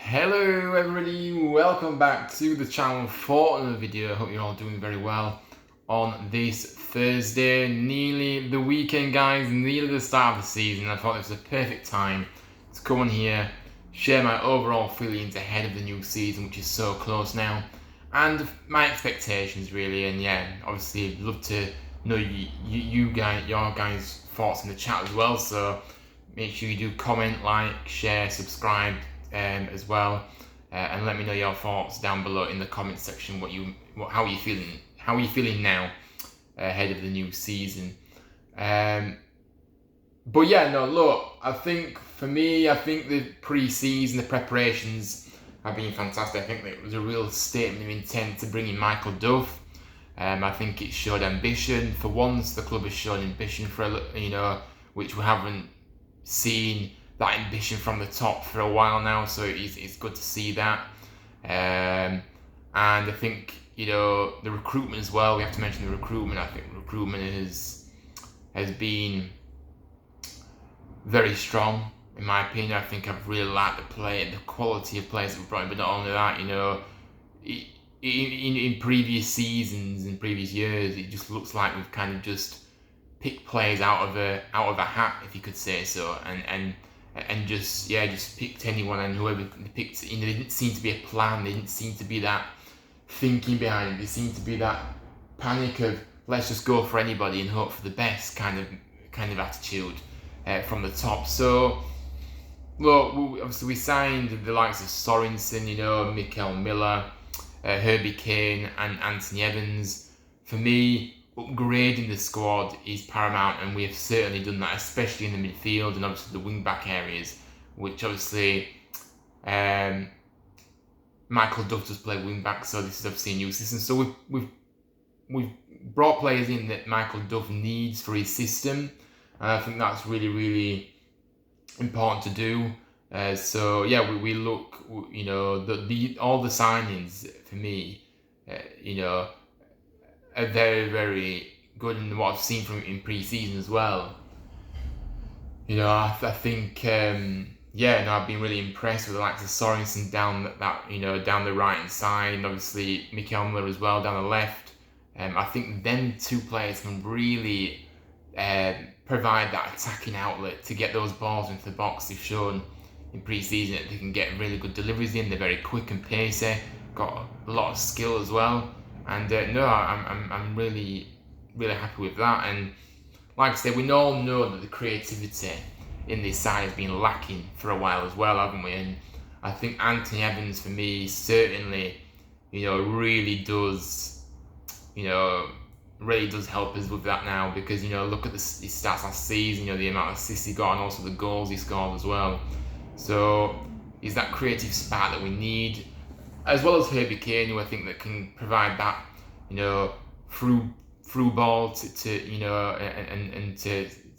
Hello everybody, welcome back to the channel for another video. I hope you're all doing very well on this Thursday, nearly the weekend guys, nearly the start of the season. I thought it was a perfect time to come on here, share my overall feelings ahead of the new season, which is so close now, and my expectations really. And yeah, obviously I'd love to know your guys' thoughts in the chat as well, so make sure you do comment, like, share, subscribe as well, and let me know your thoughts down below in the comment section. How are you feeling? How are you feeling now ahead of the new season? But yeah, no, look, I think for me, the pre-season, the preparations have been fantastic. I think that it was a real statement of intent to bring in Michael Duff. I think it showed ambition. For once, the club has shown ambition which we haven't seen that ambition from the top for a while now, so it's good to see that. And I think, the recruitment as well, we have to mention the recruitment. I think recruitment has been very strong, in my opinion. I think I've really liked the quality of players that we've brought in, but not only that, in previous seasons, in previous years, it just looks like we've kind of just picked players out of a hat, if you could say so, and just picked anyone, and whoever they picked, there didn't seem to be a plan, there didn't seem to be that thinking behind it, there seemed to be that panic of let's just go for anybody and hope for the best kind of attitude from the top. So look, obviously we signed the likes of Sorensen, Mikael Miller, Herbie Kane and Anthony Evans. For me, upgrading the squad is paramount, and we have certainly done that, especially in the midfield and obviously the wing-back areas, which obviously Michael Duff does play wing-back, so this is obviously a new system. So we've brought players in that Michael Duff needs for his system, and I think that's really, really important to do. So yeah, we look, all the signings for me, are very, very good in what I've seen from in pre-season as well. I think, I've been really impressed with the likes of Sorensen down down the right hand side, and obviously Mikael Miller as well down the left. I think them two players can really provide that attacking outlet to get those balls into the box. They've shown in pre-season that they can get really good deliveries in. They're very quick and pacey, got a lot of skill as well. And I'm really, really happy with that. And like I said, we all know that the creativity in this side has been lacking for a while as well, haven't we? And I think Anthony Evans, for me, certainly, really does help us with that now, because look at his stats last season, the amount of assists he got and also the goals he scored as well. So he's that creative spark that we need, as well as Herbie Kane, who I think that can provide that, through ball to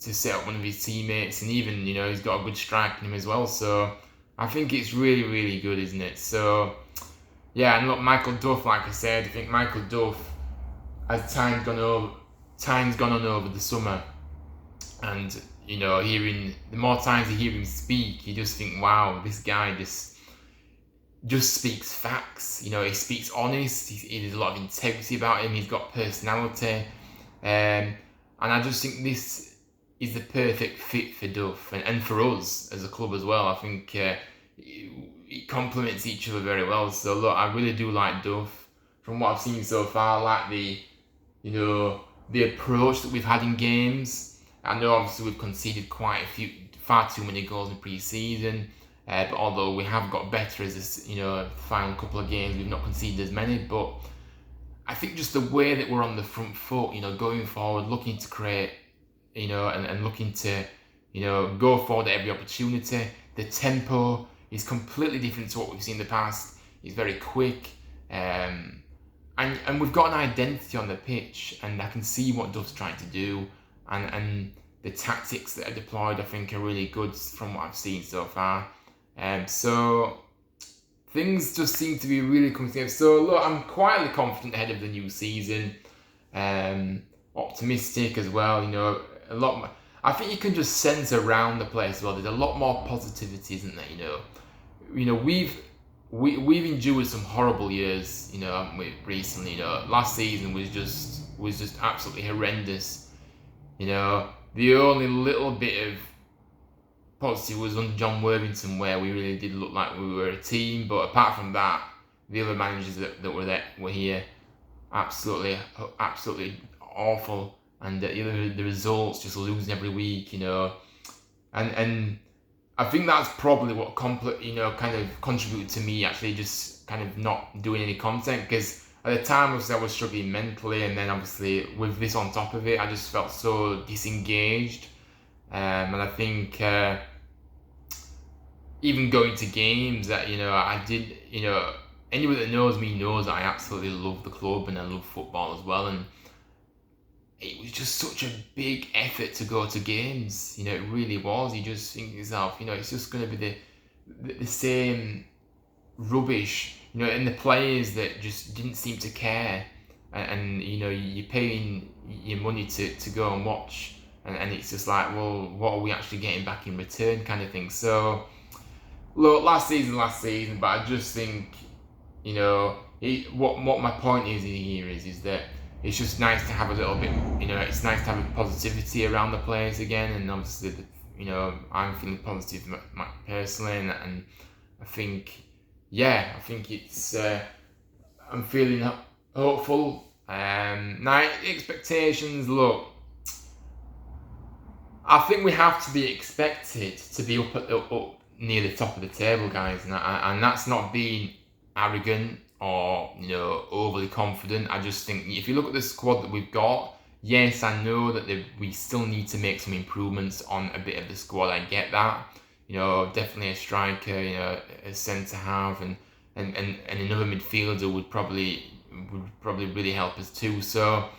set up one of his teammates, and even he's got a good strike in him as well. So I think it's really, really good, isn't it? So yeah, and look, Michael Duff, like I said, I think Michael Duff, as time's gone on over the summer, and the more times you hear him speak, you just think, wow, this guy just speaks facts. He speaks honest. There's a lot of integrity about him. He's got personality, and I just think this is the perfect fit for Duff and for us as a club as well. I think it complements each other very well. So look, I really do like Duff. From what I've seen so far, I like the approach that we've had in games. I know obviously we've conceded far too many goals in pre-season. But although we have got better as the final couple of games, we've not conceded as many. But I think just the way that we're on the front foot, going forward, looking to create, and looking to, go forward at every opportunity. The tempo is completely different to what we've seen in the past. It's very quick, and we've got an identity on the pitch, and I can see what Duff's trying to do, and the tactics that are deployed, I think, are really good from what I've seen so far. So things just seem to be really coming together. So look, I'm quietly confident ahead of the new season. Optimistic as well. A lot more, I think you can just sense around the place as well. There's a lot more positivity, isn't there? We've we've endured some horrible years, haven't we, recently. Last season was just absolutely horrendous. The only little bit of positive was under John Worthington, where we really did look like we were a team. But apart from that, the other managers that were here, absolutely awful, and the results just losing every week, and I think that's probably what kind of contributed to me actually just kind of not doing any content, because at the time obviously I was struggling mentally, and then obviously with this on top of it, I just felt so disengaged, and I think even going to games that I did, anyone that knows me knows that I absolutely love the club and I love football as well, and it was just such a big effort to go to games. It really was. You just think to yourself, it's just going to be the same rubbish, and the players that just didn't seem to care, and you're paying your money to go and watch, and it's just like, well, what are we actually getting back in return, kind of thing. So look, last season, but I just think, what my point is here is that it's just nice to have a little bit, it's nice to have a positivity around the players again, and obviously, I'm feeling positive personally, and I think, it's, I'm feeling hopeful. Now, expectations, look, I think we have to be expected to be up near the top of the table, guys, and that's not being arrogant or overly confident. I just think if you look at the squad that we've got, yes, I know that we still need to make some improvements on a bit of the squad. I get that. Definitely a striker, a centre half, and another midfielder would probably really help us too. So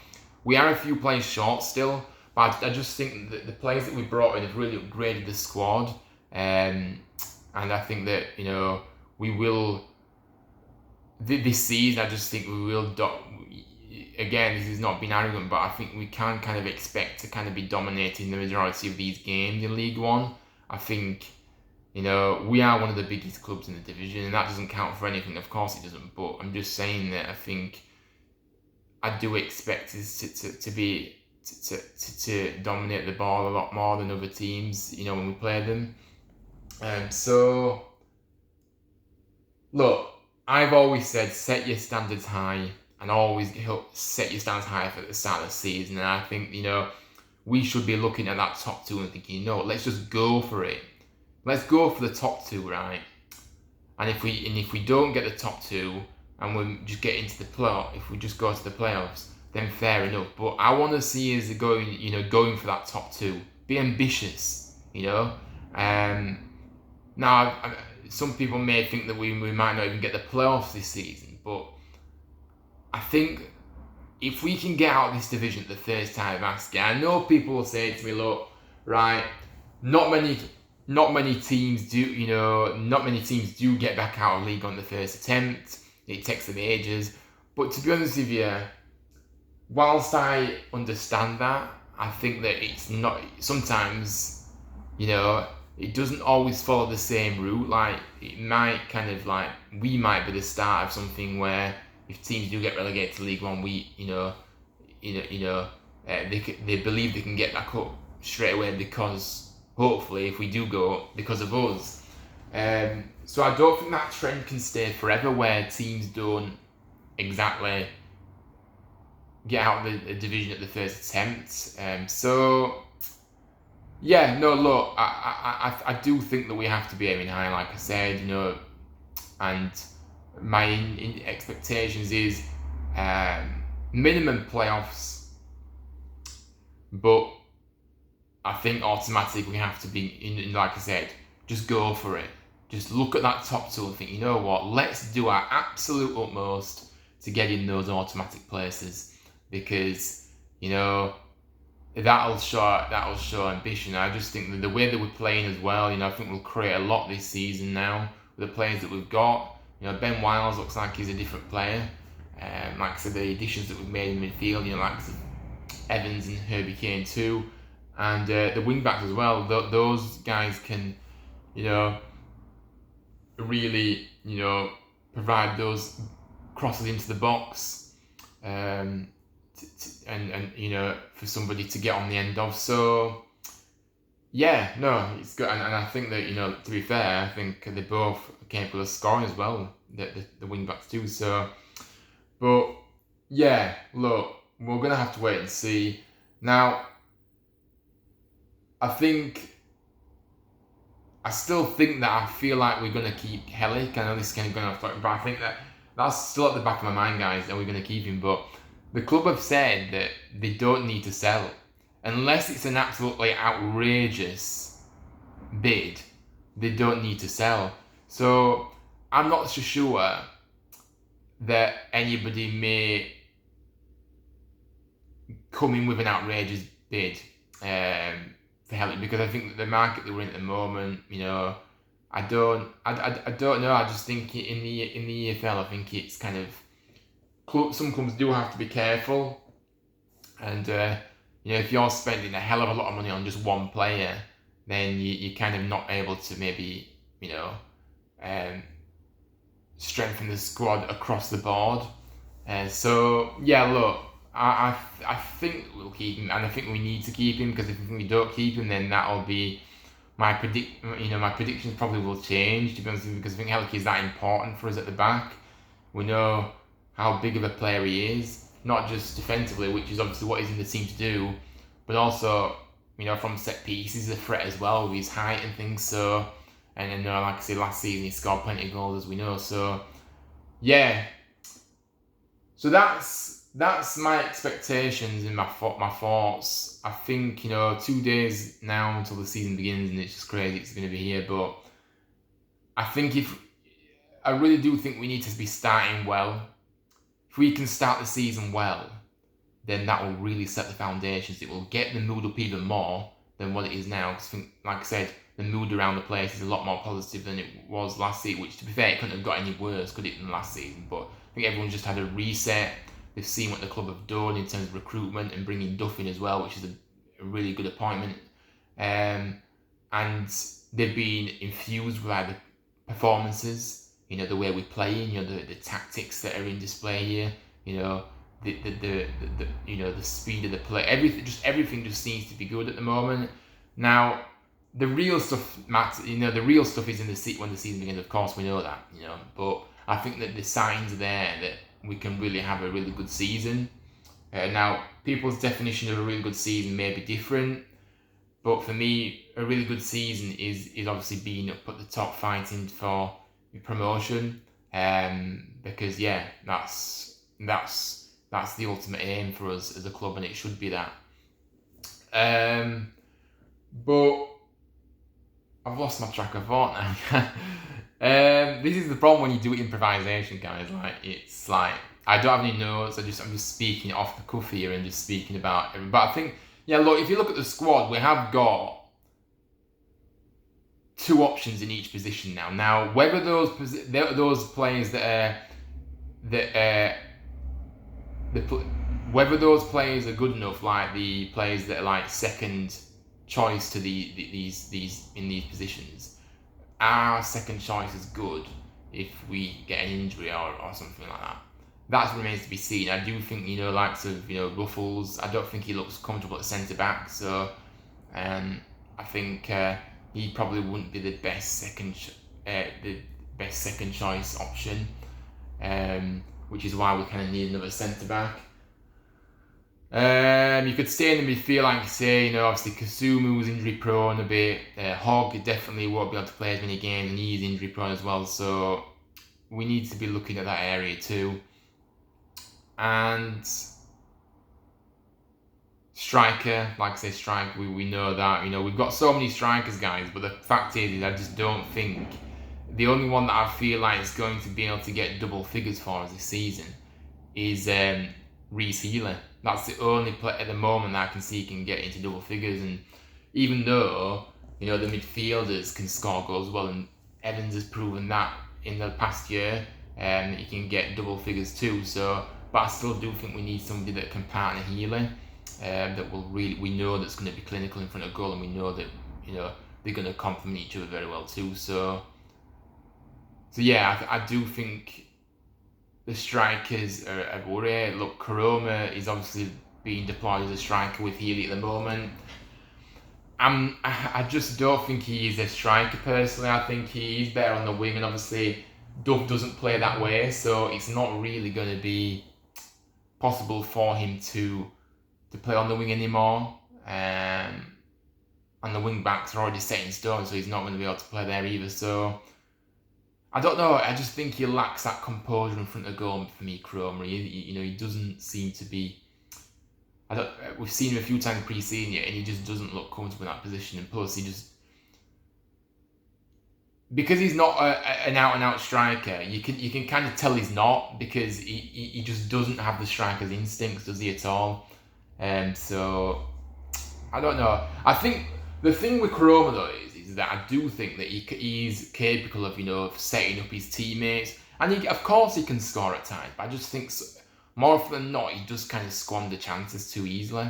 we are a few players short still, but I just think that the players that we brought in have really upgraded the squad, and I think that we will. This season, I just think we will. Again, this is not being arrogant, but I think we can kind of expect to kind of be dominating the majority of these games in League One. I think, we are one of the biggest clubs in the division, and that doesn't count for anything. Of course, it doesn't. But I'm just saying that I think I do expect us to dominate the ball a lot more than other teams. When we play them. So look. I've always said set your standards high, and always set your standards high at the start of the season. And I think we should be looking at that top two and thinking, let's just go for it. Let's go for the top two, right? And if we don't get the top two and we just get into the playoff, if we just go to the playoffs, then fair enough. But I want to see us going for that top two. Be ambitious, Now, some people may think that we might not even get the playoffs this season, but I think if we can get out of this division at the first time of asking, I know people will say to me, look, right, not many teams do get back out of league on the first attempt. It takes them ages. But to be honest with you, whilst I understand that, I think that it's not sometimes, it doesn't always follow the same route. Like, it might kind of like, we might be the start of something where if teams do get relegated to League One, they believe they can get back up straight away because, hopefully, if we do go, because of us. So I don't think that trend can stay forever where teams don't exactly get out of the division at the first attempt. Yeah, no, look, I do think that we have to be aiming high, like I said, and my expectations is minimum playoffs, but I think automatically we have to be, like I said, just go for it. Just look at that top two and think, you know what, let's do our absolute utmost to get in those automatic places, because, that'll show ambition. I just think that the way that we're playing as well, I think we'll create a lot this season now with the players that we've got. Ben Wiles looks like he's a different player. Like I said, the additions that we've made in midfield, like Evans and Herbie Kane too, and the wing backs as well. Those guys can, really, provide those crosses into the box, and for somebody to get on the end of. So yeah, no, it's good, and I think that to be fair, I think they both are capable of scoring as well, the wing backs too. So, but yeah, look, we're gonna have to wait and see. Now, I still think that I feel like we're gonna keep Hellick. I know this is kind of going off topic, but I think that's still at the back of my mind, guys, and we're gonna keep him. But the club have said that they don't need to sell unless it's an absolutely outrageous bid. They don't need to sell. So I'm not so sure that anybody may come in with an outrageous bid for Hellick, because I think that the market that we're in at the moment, I don't know. I just think in the EFL, I think it's kind of some clubs do have to be careful, and if you're spending a hell of a lot of money on just one player, then you're kind of not able to maybe strengthen the squad across the board. So yeah, look, I think we'll keep him, and I think we need to keep him, because if we don't keep him, then that'll be my predictions probably will change, to be honest with you, because I think Hellick is that important for us at the back. We know how big of a player he is, not just defensively, which is obviously what he's in the team to do, but also from set pieces, he's a threat as well with his height and things. So, and then like I said, last season he scored plenty of goals, as we know. So yeah, so that's my expectations and my thoughts. I think 2 days now until the season begins, and it's just crazy it's going to be here. But I really do think we need to be starting well. If we can start the season well, then that will really set the foundations. It will get the mood up even more than what it is now. Because I think, like I said, the mood around the place is a lot more positive than it was last season, which, to be fair, it couldn't have got any worse, could it, than last season? But I think everyone's just had a reset. They've seen what the club have done in terms of recruitment and bringing Duff in as well, which is a really good appointment. And they've been infused with the performances, the way we play, the tactics that are in display here, the speed of the play, everything just seems to be good at the moment. Now, the real stuff matters. The real stuff is in the seat when the season begins. Of course, we know that. But I think that the signs are there that we can really have a really good season. Now, people's definition of a really good season may be different, but for me, a really good season is obviously being up at the top, fighting for promotion. Because yeah, that's the ultimate aim for us as a club, and it should be that. But I've lost my track of thought now. This is the problem when you do improvisation, guys. Like, it's like I don't have any notes. I'm just speaking off the cuff here and just speaking about it. But I think, yeah, look, if you look at the squad, we have got 2 options in each position now. Now, whether those players whether those players are good enough, like the players that are like second choice to these in these positions, our second choice is good if we get an injury or something like that. That remains to be seen. I do think likes of Ruffles. I don't think he looks comfortable at centre back, so I think he probably wouldn't be the best second choice option, which is why we kind of need another centre back. You could stay in the midfield, like you say, obviously Kasumu was injury prone a bit. Hogg definitely won't be able to play as many games, and he's injury prone as well. So we need to be looking at that area too. And striker, like I say, striker, we know that. We've got so many strikers, guys, but the fact is I just don't think the only one that I feel like is going to be able to get double figures for us this season is Reece Healy. That's the only player at the moment that I can see can get into double figures. And even though the midfielders can score goals well, and Evans has proven that in the past year, he can get double figures too. So, but I still do think we need somebody that can partner Healy, that will we know that's going to be clinical in front of goal, and we know that they're going to complement each other very well too. So So yeah, I do think the strikers are a worry. Look, Karoma is obviously being deployed as a striker with Healy at the moment. I just don't think he is a striker personally. I think he's better on the wing, and obviously Duff doesn't play that way, so it's not really going to be possible for him to play on the wing anymore. And the wing backs are already set in stone, so he's not going to be able to play there either. So I don't know. I just think he lacks that composure in front of goal for me, Cromer. He doesn't seem to be. We've seen him a few times pre-season yet, and he just doesn't look comfortable in that position. And plus, because he's not an out-and-out striker, you can kind of tell he's not, because he just doesn't have the striker's instincts, does he, at all? So I don't know. I think the thing with Karoma though is that I do think that he's capable of setting up his teammates, and of course he can score at times. But I just think more often than not, he does kind of squander chances too easily.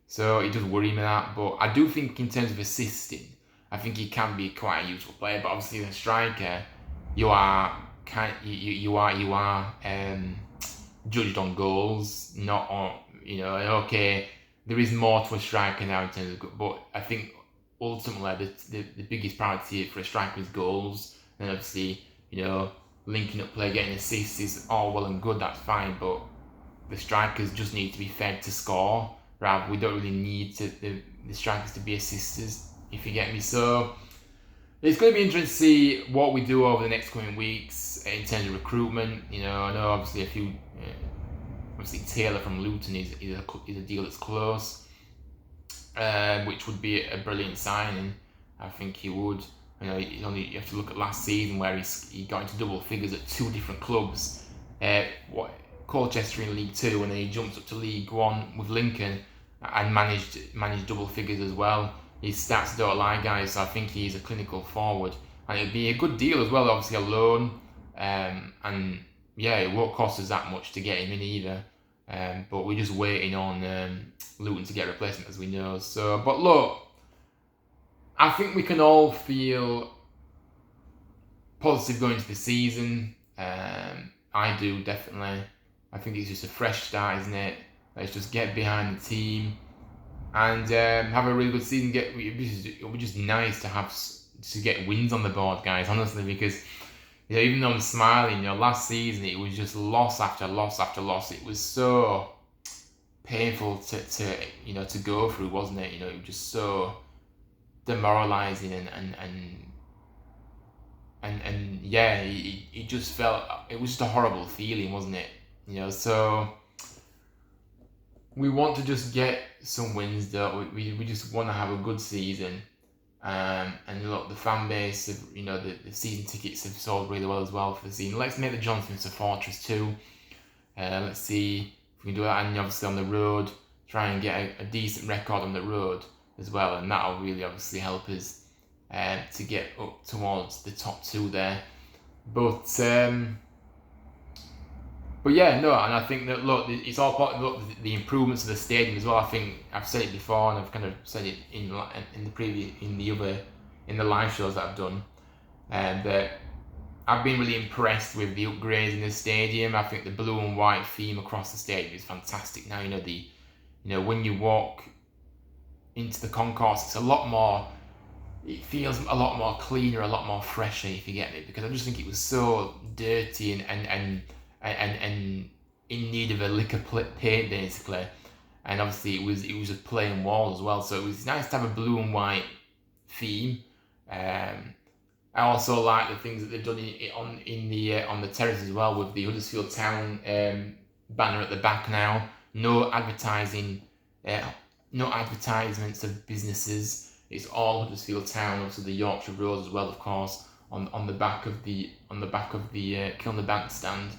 So it does worry me that. But I do think in terms of assisting, I think he can be quite a useful player. But obviously, as a striker, you are judged on goals, not on okay. There is more to a striker now in terms of, but I think ultimately the biggest priority for a striker is goals. And obviously, linking up play, getting assists is all well and good. That's fine, but the strikers just need to be fed to score. Rather, we don't really need the strikers to be assisters, if you get me. So it's going to be interesting to see what we do over the next coming weeks in terms of recruitment. I know obviously obviously Taylor from Luton is a deal that's close, which would be a brilliant signing. I think he would. You have to look at last season where he got into double figures at two different clubs. Colchester in League Two, and then he jumped up to League One with Lincoln and managed double figures as well. His stats don't lie, guys. So I think he's a clinical forward, and it'd be a good deal as well. Obviously a loan, and yeah, it won't cost us that much to get him in either. But we're just waiting on Luton to get a replacement, as we know. So, but look, I think we can all feel positive going into the season. I do, definitely. I think it's just a fresh start, isn't it? Let's just get behind the team and have a really good season. It'll be just nice to get wins on the board, guys. Honestly, because even though I'm smiling, last season it was just loss after loss after loss. It was so painful to go through, wasn't it? It was just so demoralising and yeah, it just felt, it was just a horrible feeling, wasn't it? So we want to just get some wins though. We just want to have a good season. And look, the fan base, the season tickets have sold really well as well for the season. Let's make the Johnson a fortress too. Let's see if we can do that, and obviously on the road, try and get a decent record on the road as well, and that'll really obviously help us to get up towards the top two there. But yeah, no, and I think that look, it's all part of the improvements of the stadium as well. I think I've said it before, and I've kind of said it in the live shows that I've done, that I've been really impressed with the upgrades in the stadium. I think the blue and white theme across the stadium is fantastic now. When you walk into the concourse, it's a lot more. It feels a lot more cleaner, a lot more fresher, if you get me. Because I just think it was so dirty and in need of a lick of paint, basically. And obviously it was a plain wall as well, so it was nice to have a blue and white theme. I also like the things that they've done on the terrace as well, with the Huddersfield Town banner at the back now. No advertising, no advertisements of businesses. It's all Huddersfield Town. Also the Yorkshire Rose as well, of course, on the back of the Kilner bandstand.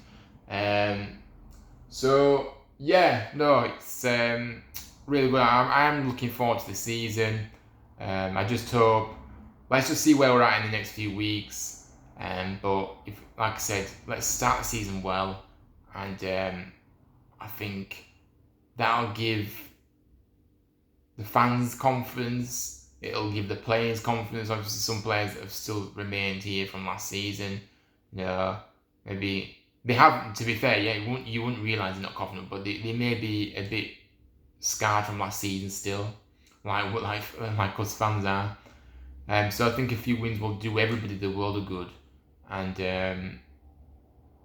So yeah, no, it's really good. I'm looking forward to the season. I just hope, let's just see where we're at in the next few weeks. But like I said, let's start the season well, and I think that'll give the fans confidence. It'll give the players confidence. Obviously, some players that have still remained here from last season. You know, maybe they have. To be fair, yeah, you wouldn't realise they're not confident, but they may be a bit scarred from last season still, like us fans are. So I think a few wins will do everybody the world of good, and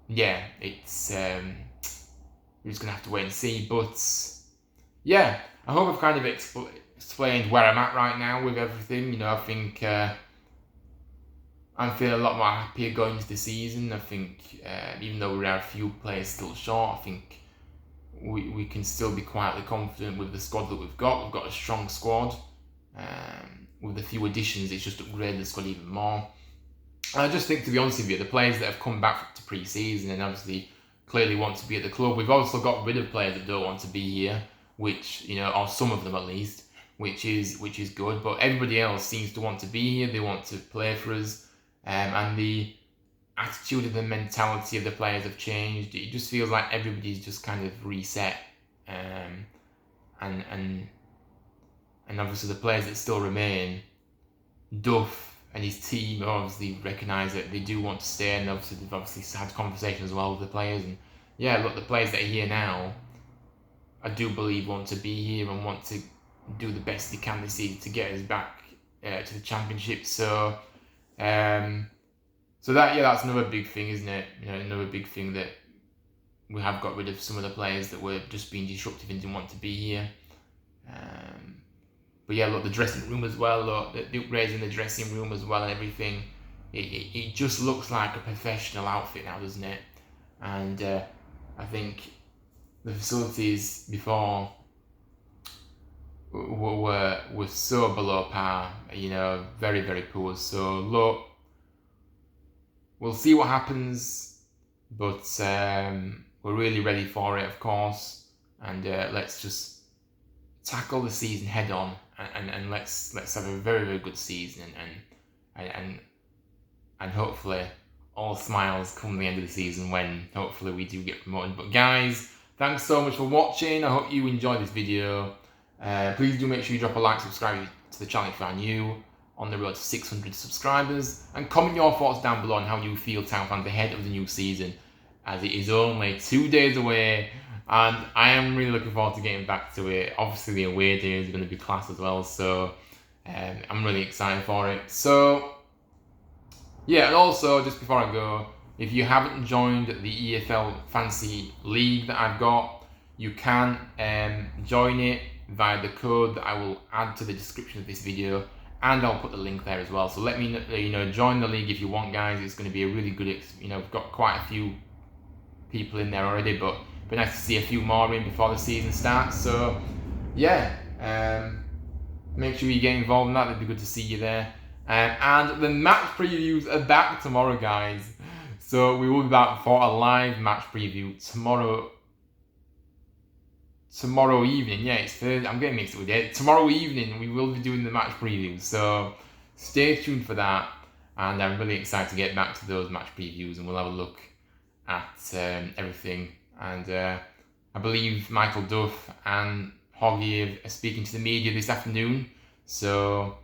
yeah, it's we're just gonna have to wait and see. But yeah, I hope I've kind of explained where I'm at right now with everything. You know, I think I'm feeling a lot more happier going into the season. I think even though we are a few players still short, I think we can still be quietly confident with the squad that we've got. We've got a strong squad. With a few additions, it's just upgraded the squad even more. And I just think, to be honest with you, the players that have come back to pre-season and obviously clearly want to be at the club, we've also got rid of players that don't want to be here, which, you know, or some of them at least, which is good. But everybody else seems to want to be here. They want to play for us, and the attitude and the mentality of the players have changed. It just feels like everybody's just kind of reset, and obviously the players that still remain, Duff and his team obviously recognise that they do want to stay, and obviously they've obviously had conversations as well with the players. And yeah, look, the players that are here now, I do believe want to be here and want to do the best they can this season to get us back to the Championship. So, that's another big thing, isn't it? You know, another big thing that we have got rid of some of the players that were just being disruptive and didn't want to be here. But yeah, look, the dressing room as well, look, the upgrades in the dressing room as well and everything. It just looks like a professional outfit now, doesn't it? And I think the facilities before were so below par, you know, very, very poor. So look, we'll see what happens, but we're really ready for it, of course. And let's just tackle the season head on, and let's have a very, very good season, and hopefully all smiles come the end of the season when hopefully we do get promoted. But guys, thanks so much for watching. I hope you enjoyed this video. Please do make sure you drop a like, subscribe to the channel if you are new, on the road to 600 subscribers, and comment your thoughts down below on how you feel, Town fans, ahead of the new season, as it is only 2 days away. And I am really looking forward to getting back to it. Obviously, the away days are going to be class as well, so I'm really excited for it. So, yeah, and also, just before I go, if you haven't joined the EFL Fantasy League that I've got, you can join it via the code that I will add to the description of this video, and I'll put the link there as well. So let me know, join the league if you want, guys. It's going to be a really good, we've got quite a few people in there already, but it'd be nice to see a few more in before the season starts. So yeah, make sure you get involved in that. It'd be good to see you there. And the match previews are back tomorrow, guys. So we will be back for a live match preview tomorrow evening. Yeah, it's Thursday. I'm getting mixed up with it. Tomorrow evening we will be doing the match previews. So stay tuned for that. And I'm really excited to get back to those match previews, and we'll have a look at everything. And I believe Michael Duff and Hoggy are speaking to the media this afternoon, so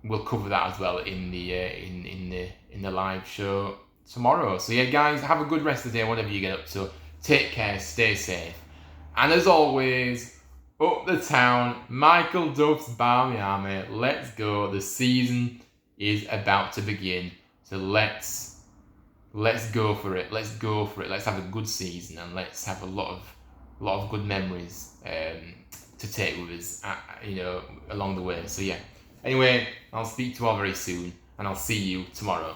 we'll cover that as well in the live show tomorrow. So yeah, guys, have a good rest of the day, whatever you get up to. Take care, stay safe, and as always, up the Town, Michael Duff's Barmy Army. Let's go. The season is about to begin, so let's go for it. Let's go for it. Let's have a good season, and let's have a lot of good memories to take with us, along the way. So yeah. Anyway, I'll speak to you all very soon, and I'll see you tomorrow.